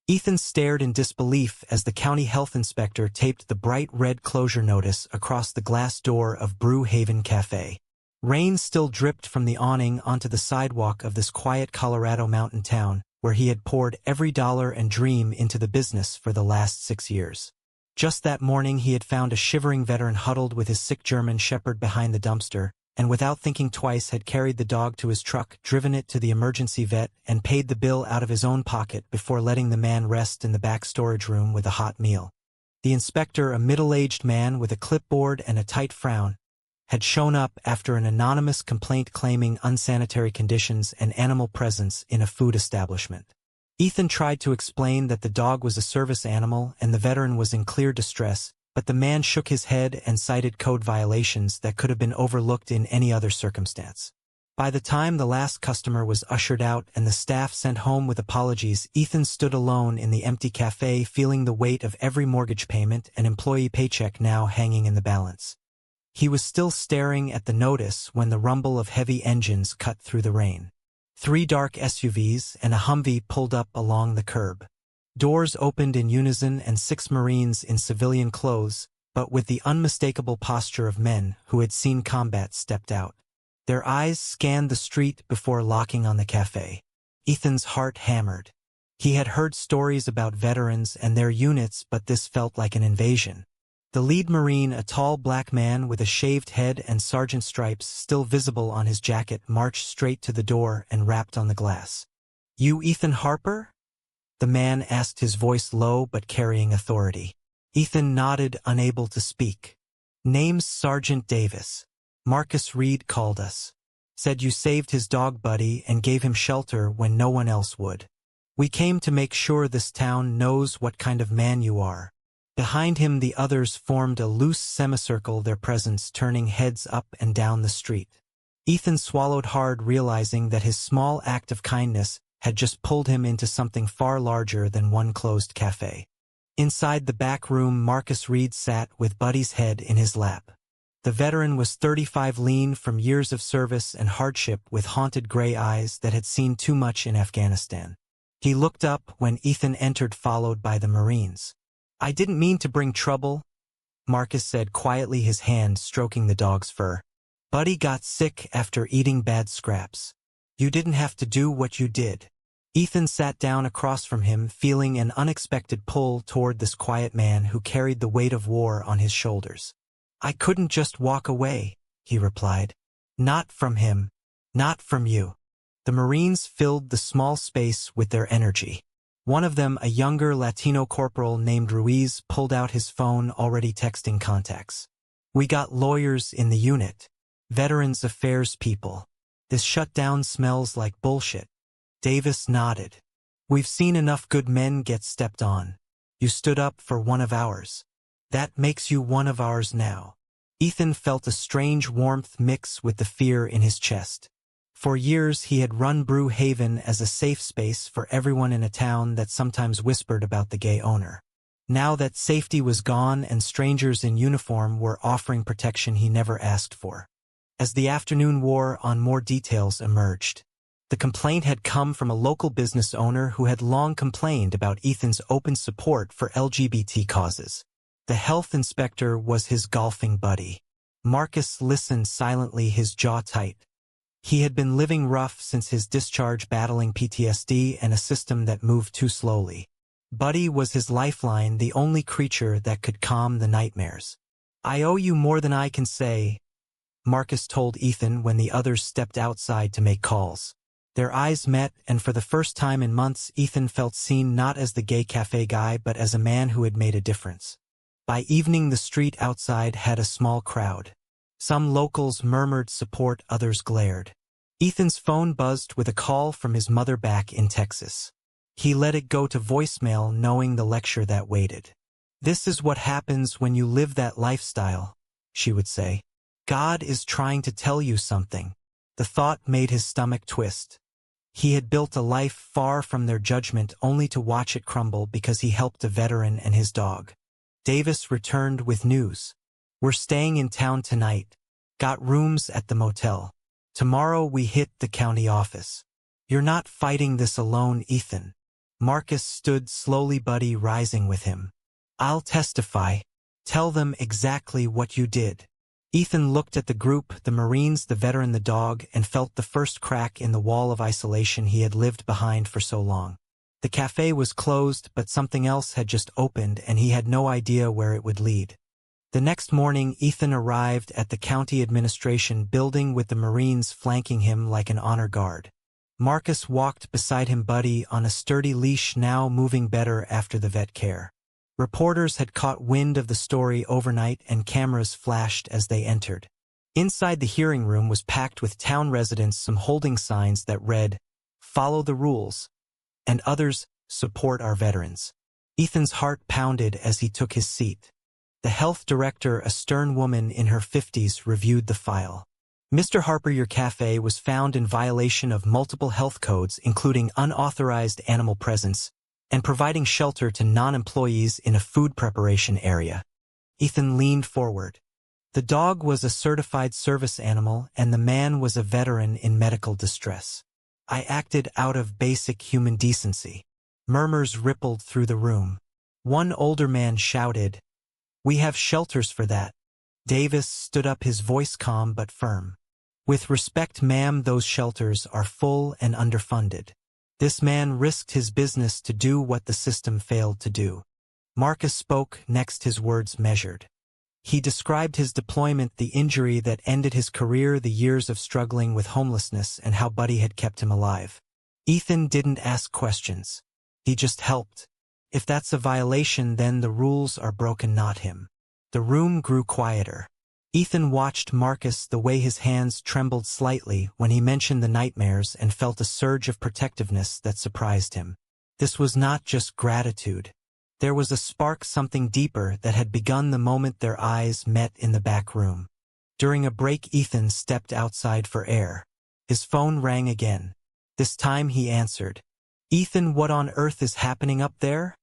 Ethan stared in disbelief as the county health inspector taped the bright red closure notice across the glass door of Brew Haven Cafe. Rain still dripped from the awning onto the sidewalk of this quiet Colorado mountain town, where he had poured every dollar and dream into the business for the last 6 years. Just that morning he had found a shivering veteran huddled with his sick German shepherd behind the dumpster, and without thinking twice had carried the dog to his truck, driven it to the emergency vet, and paid the bill out of his own pocket before letting the man rest in the back storage room with a hot meal. The inspector, a middle-aged man with a clipboard and a tight frown, had shown up after an anonymous complaint claiming unsanitary conditions and animal presence in a food establishment. Ethan tried to explain that the dog was a service animal and the veteran was in clear distress, but the man shook his head and cited code violations that could have been overlooked in any other circumstance. By the time the last customer was ushered out and the staff sent home with apologies, Ethan stood alone in the empty cafe, feeling the weight of every mortgage payment and employee paycheck now hanging in the balance. He was still staring at the notice when the rumble of heavy engines cut through the rain. 3 dark SUVs and a Humvee pulled up along the curb. Doors opened in unison and 6 Marines in civilian clothes, but with the unmistakable posture of men who had seen combat, stepped out. Their eyes scanned the street before locking on the cafe. Ethan's heart hammered. He had heard stories about veterans and their units, but this felt like an invasion. The lead Marine, a tall black man with a shaved head and sergeant stripes still visible on his jacket, marched straight to the door and rapped on the glass. "You Ethan Harper?" The man asked, his voice low but carrying authority. Ethan nodded, unable to speak. "Name's Sergeant Davis. Marcus Reed called us. Said you saved his dog Buddy and gave him shelter when no one else would. We came to make sure this town knows what kind of man you are." Behind him the others formed a loose semicircle, their presence turning heads up and down the street. Ethan swallowed hard, realizing that his small act of kindness had just pulled him into something far larger than one closed cafe. Inside the back room, Marcus Reed sat with Buddy's head in his lap. The veteran was 35, lean from years of service and hardship, with haunted gray eyes that had seen too much in Afghanistan. He looked up when Ethan entered, followed by the Marines. "I didn't mean to bring trouble," Marcus said quietly, his hand stroking the dog's fur. "Buddy got sick after eating bad scraps. You didn't have to do what you did." Ethan sat down across from him, feeling an unexpected pull toward this quiet man who carried the weight of war on his shoulders. "I couldn't just walk away," he replied. "Not from him. Not from you." The Marines filled the small space with their energy. One of them, a younger Latino corporal named Ruiz, pulled out his phone, already texting contacts. "We got lawyers in the unit. Veterans Affairs people. This shutdown smells like bullshit." Davis nodded. "We've seen enough good men get stepped on. You stood up for one of ours. That makes you one of ours now." Ethan felt a strange warmth mix with the fear in his chest. For years he had run Brew Haven as a safe space for everyone in a town that sometimes whispered about the gay owner. Now that safety was gone and strangers in uniform were offering protection he never asked for. As the afternoon wore on, more details emerged. The complaint had come from a local business owner who had long complained about Ethan's open support for LGBT causes. The health inspector was his golfing buddy. Marcus listened silently, his jaw tight. He had been living rough since his discharge, battling PTSD and a system that moved too slowly. Buddy was his lifeline, the only creature that could calm the nightmares. "I owe you more than I can say," Marcus told Ethan when the others stepped outside to make calls. Their eyes met, and for the first time in months, Ethan felt seen, not as the gay cafe guy but as a man who had made a difference. By evening the street outside had a small crowd. Some locals murmured support, others glared. Ethan's phone buzzed with a call from his mother back in Texas. He let it go to voicemail, knowing the lecture that waited. "This is what happens when you live that lifestyle," she would say. "God is trying to tell you something." The thought made his stomach twist. He had built a life far from their judgment, only to watch it crumble because he helped a veteran and his dog. Davis returned with news. "We're staying in town tonight. Got rooms at the motel. Tomorrow we hit the county office. You're not fighting this alone, Ethan." Marcus stood slowly, Buddy rising with him. I'll testify. Tell them exactly what you did. Ethan looked at the group, the Marines, the veteran, the dog, and felt the first crack in the wall of isolation he had lived behind for so long. The cafe was closed, but something else had just opened, and he had no idea where it would lead. The next morning, Ethan arrived at the county administration building with the Marines flanking him like an honor guard. Marcus walked beside him, Buddy on a sturdy leash, now moving better after the vet care. Reporters had caught wind of the story overnight, and cameras flashed as they entered. Inside, the hearing room was packed with town residents, some holding signs that read, "Follow the rules," and others, "Support our veterans." Ethan's heart pounded as he took his seat. The health director, a stern woman in her 50s, reviewed the file. "Mr. Harper, your cafe was found in violation of multiple health codes, including unauthorized animal presence and providing shelter to non-employees in a food preparation area." Ethan leaned forward. The dog was a certified service animal, and the man was a veteran in medical distress. "I acted out of basic human decency." Murmurs rippled through the room. One older man shouted, "We have shelters for that." Davis stood up, his voice calm but firm. "With respect, ma'am, those shelters are full and underfunded." This man risked his business to do what the system failed to do. Marcus spoke next, his words measured. He described his deployment, the injury that ended his career, the years of struggling with homelessness, and how Buddy had kept him alive. Ethan didn't ask questions. He just helped. If that's a violation, then the rules are broken, not him. The room grew quieter. Ethan watched Marcus, the way his hands trembled slightly when he mentioned the nightmares, and felt a surge of protectiveness that surprised him. This was not just gratitude. There was a spark, something deeper, that had begun the moment their eyes met in the back room. During a break, Ethan stepped outside for air. His phone rang again. This time he answered. "Ethan, what on earth is happening up there?"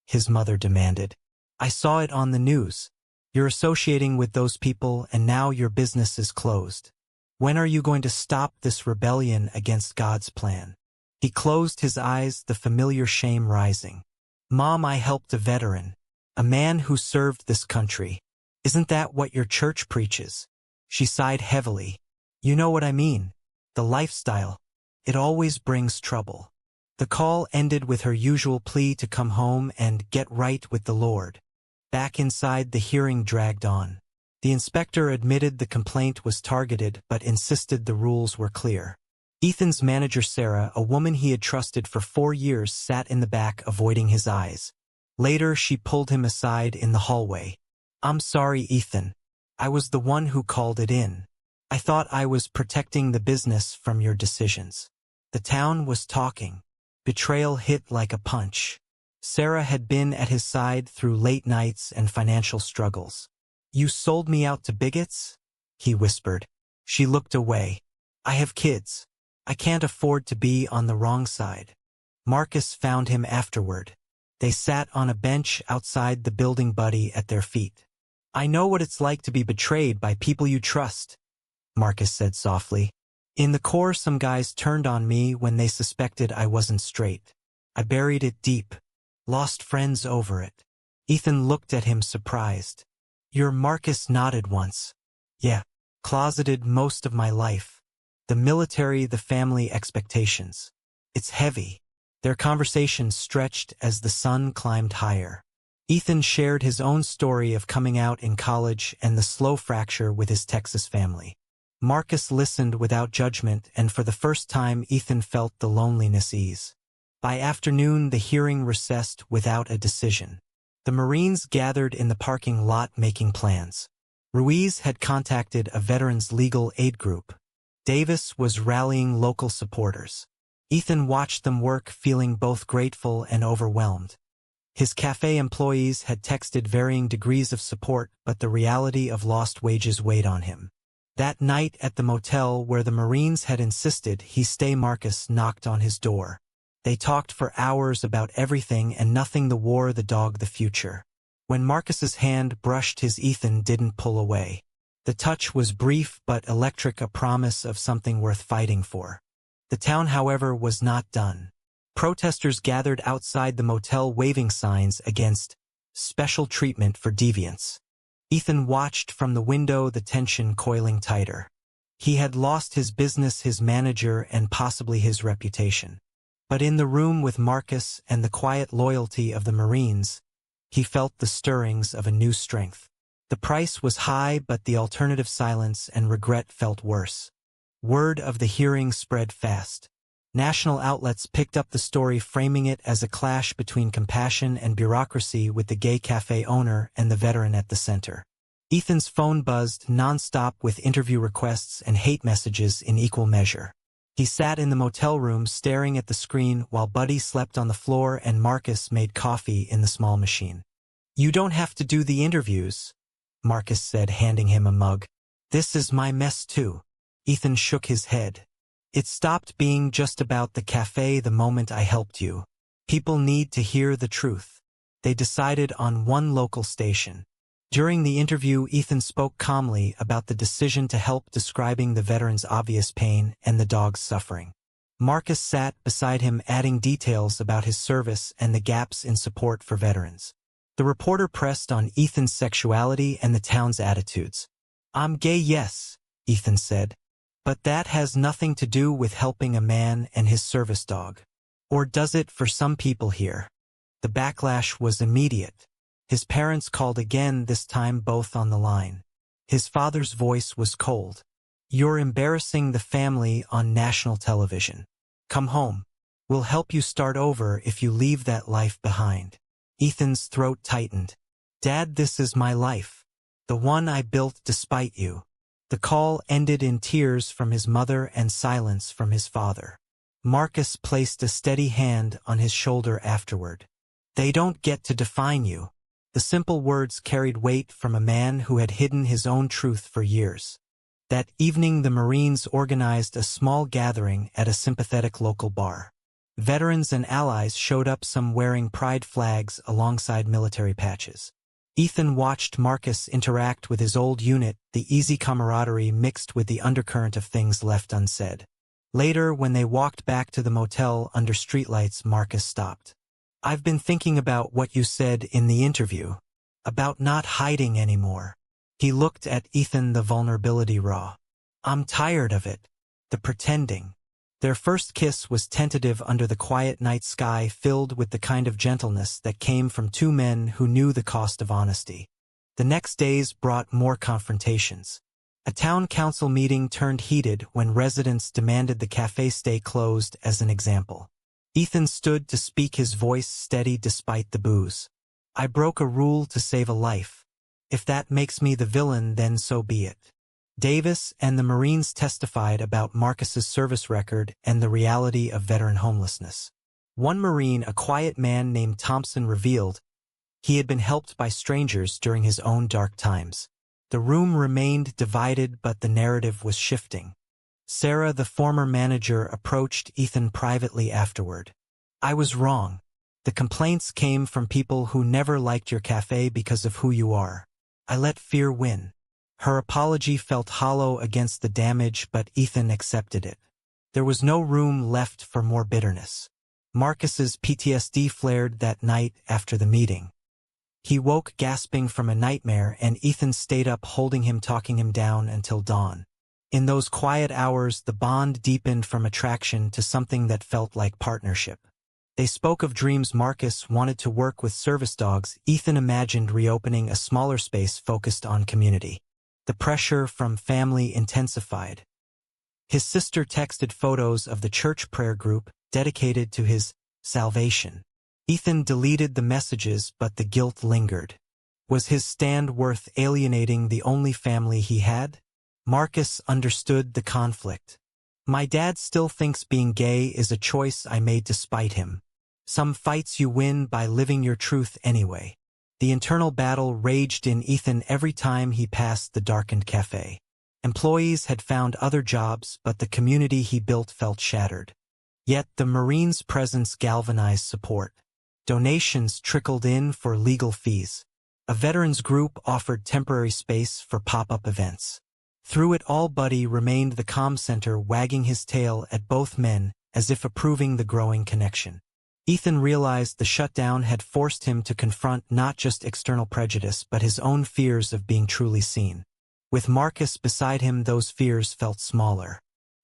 his mother demanded. "I saw it on the news. You're associating with those people, and now your business is closed. When are you going to stop this rebellion against God's plan?" He closed his eyes, the familiar shame rising. "Mom, I helped a veteran. A man who served this country. Isn't that what your church preaches?" She sighed heavily. "You know what I mean. The lifestyle. It always brings trouble." The call ended with her usual plea to come home and get right with the Lord. Back inside, the hearing dragged on. The inspector admitted the complaint was targeted, but insisted the rules were clear. Ethan's manager, Sarah, a woman he had trusted for 4 years, sat in the back, avoiding his eyes. Later, she pulled him aside in the hallway. "I'm sorry, Ethan. I was the one who called it in. I thought I was protecting the business from your decisions." The town was talking. Betrayal hit like a punch. Sarah had been at his side through late nights and financial struggles. "You sold me out to bigots?" he whispered. She looked away. "I have kids. I can't afford to be on the wrong side." Marcus found him afterward. They sat on a bench outside the building, Buddy at their feet. "I know what it's like to be betrayed by people you trust," Marcus said softly. "In the Corps, some guys turned on me when they suspected I wasn't straight. I buried it deep. Lost friends over it." Ethan looked at him, surprised. Marcus nodded once. "Yeah. Closeted most of my life. The military, the family expectations. It's heavy." Their conversation stretched as the sun climbed higher. Ethan shared his own story of coming out in college and the slow fracture with his Texas family. Marcus listened without judgment, and for the first time Ethan felt the loneliness ease. By afternoon, the hearing recessed without a decision. The Marines gathered in the parking lot making plans. Ruiz had contacted a veterans legal aid group. Davis was rallying local supporters. Ethan watched them work, feeling both grateful and overwhelmed. His cafe employees had texted varying degrees of support, but the reality of lost wages weighed on him. That night at the motel where the Marines had insisted he stay, Marcus knocked on his door. They talked for hours about everything and nothing: the war, the dog, the future. When Marcus's hand brushed his, Ethan didn't pull away. The touch was brief but electric, a promise of something worth fighting for. The town, however, was not done. Protesters gathered outside the motel waving signs against special treatment for deviants. Ethan watched from the window, the tension coiling tighter. He had lost his business, his manager, and possibly his reputation. But in the room with Marcus and the quiet loyalty of the Marines, he felt the stirrings of a new strength. The price was high, but the alternative, silence and regret, felt worse. Word of the hearing spread fast. National outlets picked up the story, framing it as a clash between compassion and bureaucracy, with the gay cafe owner and the veteran at the center. Ethan's phone buzzed nonstop with interview requests and hate messages in equal measure. He sat in the motel room staring at the screen while Buddy slept on the floor and Marcus made coffee in the small machine. "You don't have to do the interviews," Marcus said, handing him a mug. "This is my mess too." Ethan shook his head. "It stopped being just about the cafe the moment I helped you. People need to hear the truth." They decided on one local station. During the interview, Ethan spoke calmly about the decision to help, describing the veteran's obvious pain and the dog's suffering. Marcus sat beside him, adding details about his service and the gaps in support for veterans. The reporter pressed on Ethan's sexuality and the town's attitudes. "I'm gay, yes," Ethan said. "But that has nothing to do with helping a man and his service dog. Or does it for some people here?" The backlash was immediate. His parents called again, this time both on the line. His father's voice was cold. "You're embarrassing the family on national television. Come home. We'll help you start over if you leave that life behind." Ethan's throat tightened. "Dad, this is my life. The one I built despite you." The call ended in tears from his mother and silence from his father. Marcus placed a steady hand on his shoulder afterward. "They don't get to define you." The simple words carried weight from a man who had hidden his own truth for years. That evening, the Marines organized a small gathering at a sympathetic local bar. Veterans and allies showed up, some wearing pride flags alongside military patches. Ethan watched Marcus interact with his old unit, the easy camaraderie mixed with the undercurrent of things left unsaid. Later, when they walked back to the motel under streetlights, Marcus stopped. "I've been thinking about what you said in the interview. About not hiding anymore." He looked at Ethan, the vulnerability raw. "I'm tired of it. The pretending." Their first kiss was tentative under the quiet night sky, filled with the kind of gentleness that came from two men who knew the cost of honesty. The next days brought more confrontations. A town council meeting turned heated when residents demanded the cafe stay closed, as an example. Ethan stood to speak, his voice steady despite the booze. "I broke a rule to save a life. If that makes me the villain, then so be it." Davis and the Marines testified about Marcus's service record and the reality of veteran homelessness. One Marine, a quiet man named Thompson, revealed he had been helped by strangers during his own dark times. The room remained divided, but the narrative was shifting. Sarah, the former manager, approached Ethan privately afterward. "I was wrong. The complaints came from people who never liked your cafe because of who you are. I let fear win." Her apology felt hollow against the damage, but Ethan accepted it. There was no room left for more bitterness. Marcus's PTSD flared that night after the meeting. He woke gasping from a nightmare, and Ethan stayed up holding him, talking him down until dawn. In those quiet hours, the bond deepened from attraction to something that felt like partnership. They spoke of dreams. Marcus wanted to work with service dogs. Ethan imagined reopening a smaller space focused on community. The pressure from family intensified. His sister texted photos of the church prayer group dedicated to his salvation. Ethan deleted the messages, but the guilt lingered. Was his stand worth alienating the only family he had? Marcus understood the conflict. "My dad still thinks being gay is a choice I made despite him. Some fights you win by living your truth anyway." The internal battle raged in Ethan every time he passed the darkened cafe. Employees had found other jobs, but the community he built felt shattered. Yet the Marines' presence galvanized support. Donations trickled in for legal fees. A veterans group offered temporary space for pop-up events. Through it all, Buddy remained the calm center, wagging his tail at both men, as if approving the growing connection. Ethan realized the shutdown had forced him to confront not just external prejudice but his own fears of being truly seen. With Marcus beside him, those fears felt smaller.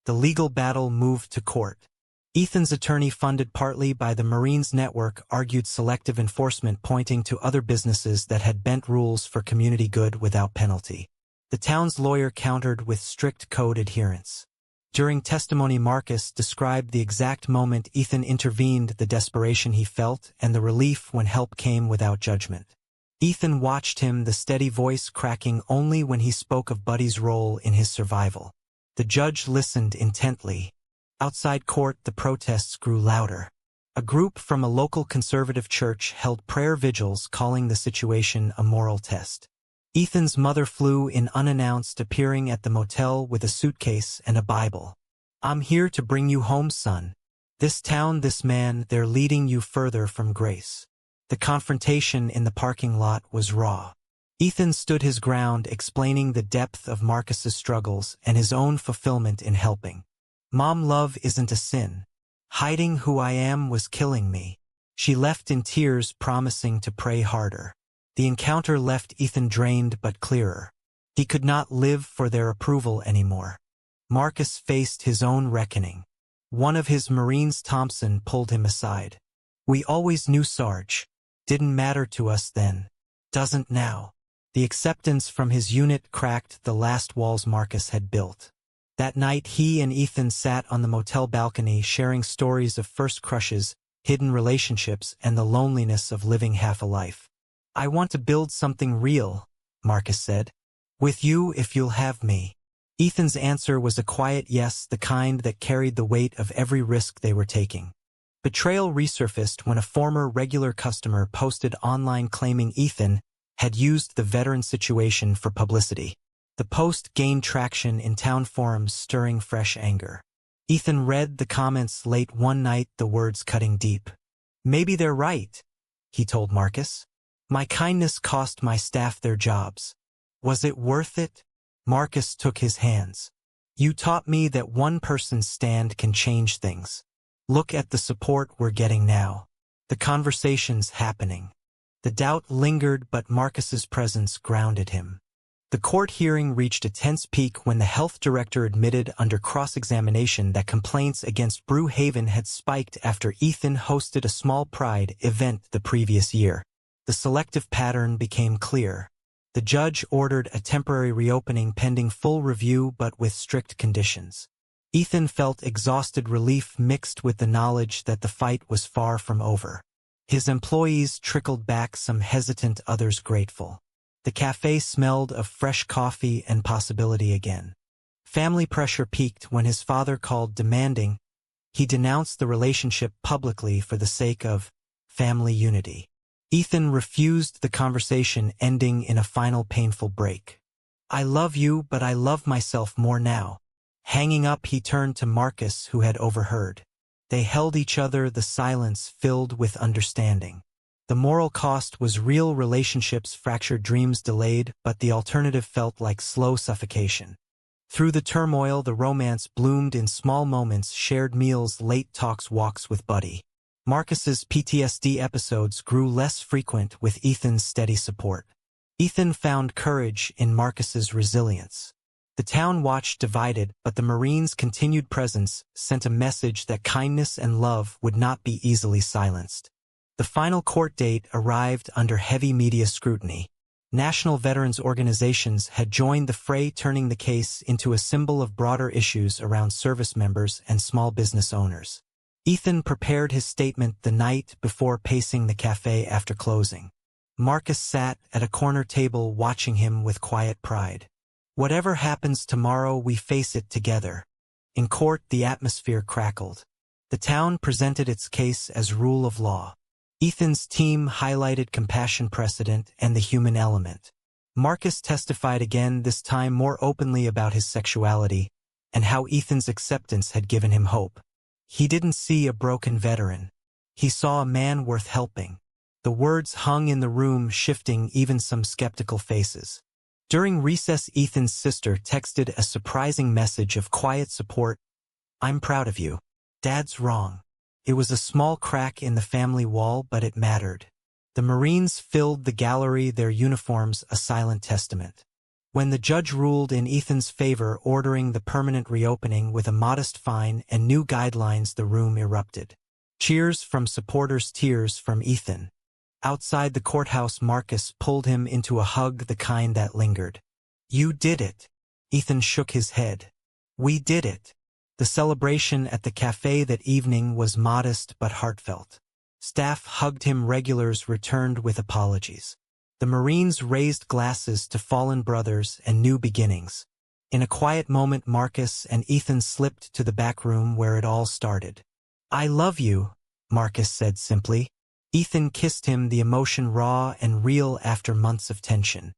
The legal battle moved to court. Ethan's attorney, funded partly by the Marines Network, argued selective enforcement, pointing to other businesses that had bent rules for community good without penalty. The town's lawyer countered with strict code adherence. During testimony, Marcus described the exact moment Ethan intervened, the desperation he felt, and the relief when help came without judgment. Ethan watched him, the steady voice cracking only when he spoke of Buddy's role in his survival. The judge listened intently. Outside court, the protests grew louder. A group from a local conservative church held prayer vigils, calling the situation a moral test. Ethan's mother flew in unannounced, appearing at the motel with a suitcase and a Bible. "I'm here to bring you home, son. This town, this man, they're leading you further from grace." The confrontation in the parking lot was raw. Ethan stood his ground, explaining the depth of Marcus's struggles and his own fulfillment in helping. "Mom, love isn't a sin. Hiding who I am was killing me." She left in tears, promising to pray harder. The encounter left Ethan drained but clearer. He could not live for their approval anymore. Marcus faced his own reckoning. One of his Marines, Thompson, pulled him aside. "We always knew Sarge. Didn't matter to us then. Doesn't now." The acceptance from his unit cracked the last walls Marcus had built. That night, he and Ethan sat on the motel balcony, sharing stories of first crushes, hidden relationships, and the loneliness of living half a life. "I want to build something real," Marcus said. "With you, if you'll have me." Ethan's answer was a quiet yes, the kind that carried the weight of every risk they were taking. Betrayal resurfaced when a former regular customer posted online claiming Ethan had used the veteran situation for publicity. The post gained traction in town forums, stirring fresh anger. Ethan read the comments late one night, the words cutting deep. "Maybe they're right," he told Marcus. "My kindness cost my staff their jobs. Was it worth it?" Marcus took his hands. "You taught me that one person's stand can change things. Look at the support we're getting now. The conversation's happening." The doubt lingered, but Marcus's presence grounded him. The court hearing reached a tense peak when the health director admitted under cross-examination that complaints against Brew Haven had spiked after Ethan hosted a small Pride event the previous year. The selective pattern became clear. The judge ordered a temporary reopening pending full review, but with strict conditions. Ethan felt exhausted, relief mixed with the knowledge that the fight was far from over. His employees trickled back, some hesitant, others grateful. The cafe smelled of fresh coffee and possibility again. Family pressure peaked when his father called, demanding. He denounced the relationship publicly for the sake of family unity. Ethan refused the conversation, ending in a final painful break. "I love you, but I love myself more now." Hanging up, he turned to Marcus, who had overheard. They held each other, the silence filled with understanding. The moral cost was real, relationships fractured, dreams delayed, but the alternative felt like slow suffocation. Through the turmoil, the romance bloomed in small moments, shared meals, late talks, walks with Buddy. Marcus's PTSD episodes grew less frequent with Ethan's steady support. Ethan found courage in Marcus's resilience. The town watched divided, but the Marines' continued presence sent a message that kindness and love would not be easily silenced. The final court date arrived under heavy media scrutiny. National veterans organizations had joined the fray, turning the case into a symbol of broader issues around service members and small business owners. Ethan prepared his statement the night before, pacing the cafe after closing. Marcus sat at a corner table, watching him with quiet pride. "Whatever happens tomorrow, we face it together." In court, the atmosphere crackled. The town presented its case as rule of law. Ethan's team highlighted compassion, precedent, and the human element. Marcus testified again, this time more openly, about his sexuality and how Ethan's acceptance had given him hope. He didn't see a broken veteran. He saw a man worth helping. The words hung in the room, shifting even some skeptical faces. During recess, Ethan's sister texted a surprising message of quiet support. "I'm proud of you. Dad's wrong. It was a small crack in the family wall, but it mattered. The Marines filled the gallery, their uniforms a silent testament. When the judge ruled in Ethan's favor, ordering the permanent reopening with a modest fine and new guidelines, the room erupted. Cheers from supporters, tears from Ethan. Outside the courthouse, Marcus pulled him into a hug, the kind that lingered. "You did it." Ethan shook his head. "We did it." The celebration at the cafe that evening was modest but heartfelt. Staff hugged him, regulars returned with apologies. The Marines raised glasses to fallen brothers and new beginnings. In a quiet moment, Marcus and Ethan slipped to the back room where it all started. "I love you," Marcus said simply. Ethan kissed him, the emotion raw and real after months of tension.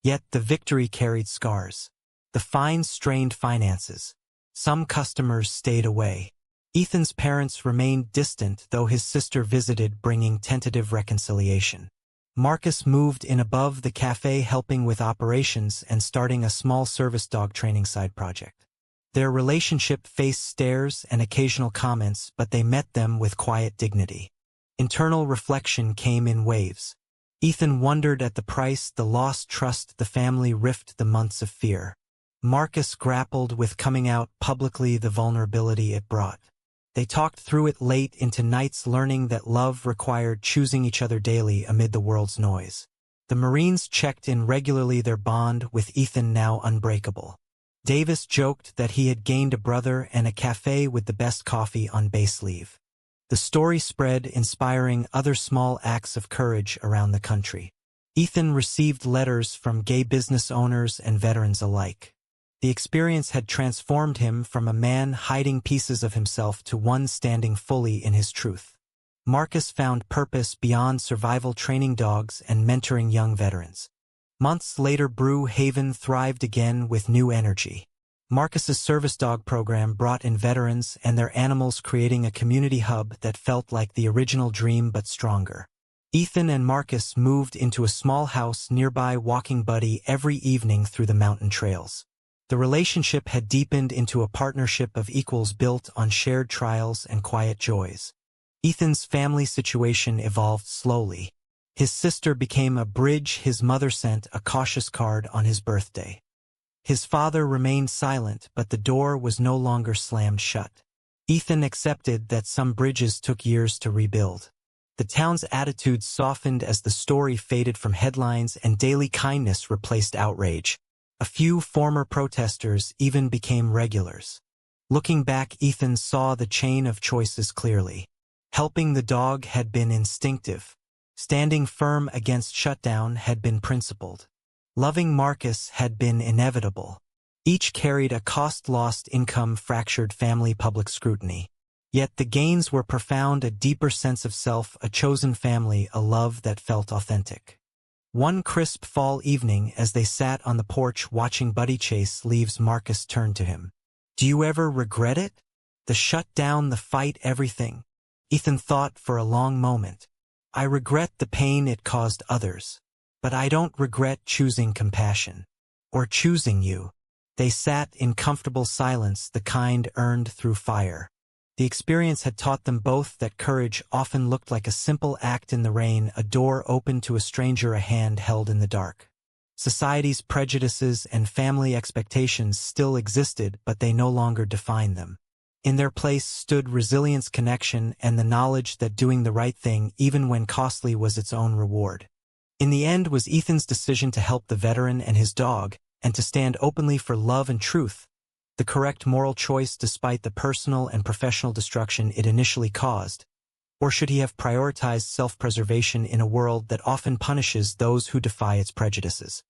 Yet the victory carried scars. The fine strained finances. Some customers stayed away. Ethan's parents remained distant, though his sister visited, bringing tentative reconciliation. Marcus moved in above the cafe, helping with operations and starting a small service dog training side project. Their relationship faced stares and occasional comments, but they met them with quiet dignity. Internal reflection came in waves. Ethan wondered at the price, the lost trust, the family rift, the months of fear. Marcus grappled with coming out publicly, the vulnerability it brought. They talked through it late into nights, learning that love required choosing each other daily amid the world's noise. The Marines checked in regularly, their bond with Ethan now unbreakable. Davis joked that he had gained a brother and a cafe with the best coffee on base leave. The story spread, inspiring other small acts of courage around the country. Ethan received letters from gay business owners and veterans alike. The experience had transformed him from a man hiding pieces of himself to one standing fully in his truth. Marcus found purpose beyond survival, training dogs and mentoring young veterans. Months later, Brew Haven thrived again with new energy. Marcus's service dog program brought in veterans and their animals, creating a community hub that felt like the original dream but stronger. Ethan and Marcus moved into a small house nearby, walking buddy every evening through the mountain trails. The relationship had deepened into a partnership of equals built on shared trials and quiet joys. Ethan's family situation evolved slowly. His sister became a bridge, his mother sent a cautious card on his birthday. His father remained silent, but the door was no longer slammed shut. Ethan accepted that some bridges took years to rebuild. The town's attitude softened as the story faded from headlines and daily kindness replaced outrage. A few former protesters even became regulars. Looking back, Ethan saw the chain of choices clearly. Helping the dog had been instinctive. Standing firm against shutdown had been principled. Loving Marcus had been inevitable. Each carried a cost: lost income, fractured family, public scrutiny. Yet the gains were profound: a deeper sense of self, a chosen family, a love that felt authentic. One crisp fall evening, as they sat on the porch watching Buddy chase leaves, Marcus turned to him. "Do you ever regret it? The shutdown, the fight, everything?" Ethan thought for a long moment. "I regret the pain it caused others. But I don't regret choosing compassion. Or choosing you." They sat in comfortable silence, the kind earned through fire. The experience had taught them both that courage often looked like a simple act in the rain, a door opened to a stranger, a hand held in the dark. Society's prejudices and family expectations still existed, but they no longer defined them. In their place stood resilience, connection, and the knowledge that doing the right thing, even when costly, was its own reward. In the end was Ethan's decision to help the veteran and his dog, and to stand openly for love and truth. The correct moral choice despite the personal and professional destruction it initially caused. Or should he have prioritized self-preservation in a world that often punishes those who defy its prejudices?